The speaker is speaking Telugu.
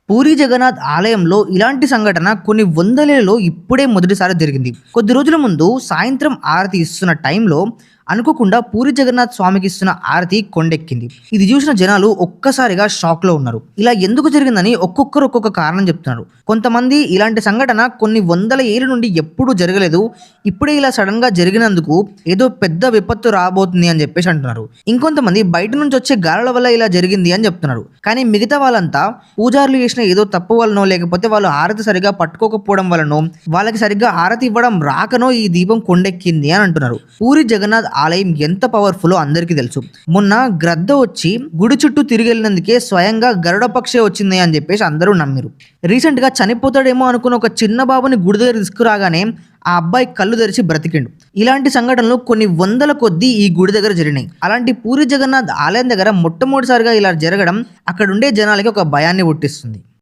పూరి జగన్నాథ్ ఆలయంలో ఇలాంటి సంఘటన కొన్ని వందలేళ్లలో ఇప్పుడే మొదటిసారి జరిగింది. కొద్ది రోజుల ముందు సాయంత్రం ఆరతి ఇస్తున్న టైంలో అనుకోకుండా పూరి జగన్నాథ్ స్వామికి ఇస్తున్న ఆరతి కొండెక్కింది. ఇది చూసిన జనాలు ఒక్కసారిగా షాక్‌లో ఉన్నారు. ఇలా ఎందుకు జరిగిందని ఒక్కొక్కరు ఒక్కొక్క కారణం చెప్తున్నారు. కొంతమంది ఇలాంటి సంఘటన కొన్ని వందల ఏళ్ల నుండి ఎప్పుడూ జరగలేదు. ఇప్పుడే ఇలా సడెన్‌గా జరిగినందుకు ఏదో పెద్ద విపత్తు రాబోతుంది అని చెప్పేసి అంటున్నారు. ఇంకొంతమంది బయట నుంచి వచ్చే గాలుల వల్ల ఇలా జరిగింది అని చెప్తున్నారు. కానీ మిగతా వాళ్ళంతా పూజారులు చేసిన ఏదో తప్పు వల్లనో లేకపోతే వాళ్ళు హారతి సరిగ్గా పట్టుకోకపోవడం వల్లనో వాళ్ళకి సరిగ్గా హారతి ఇవ్వడం రాకనో ఈ దీపం కొండెక్కింది అని అంటున్నారు. పూరి జగన్నాథ్ ఆలయం ఎంత పవర్ఫుల్లో అందరికీ తెలుసు. మొన్న గ్రద్ద వచ్చి గుడి చుట్టూ తిరిగి వెళ్ళినందుకే స్వయంగా గరుడ పక్షే వచ్చింది అని చెప్పేసి అందరూ నమ్మిరు. రీసెంట్ గా చనిపోతాడేమో అనుకున్న ఒక చిన్న బాబుని గుడి దగ్గర తీసుకురాగానే ఆ అబ్బాయి కళ్ళు తెరిచి బ్రతికిండు. ఇలాంటి సంఘటనలు కొన్ని వందల కొద్దీ ఈ గుడి దగ్గర జరిగినాయి. అలాంటి పూరి జగన్నాథ్ ఆలయం దగ్గర మొట్టమొదటిసారిగా ఇలా జరగడం అక్కడ ఉండే జనాలకి ఒక భయాన్ని పుట్టిస్తుంది.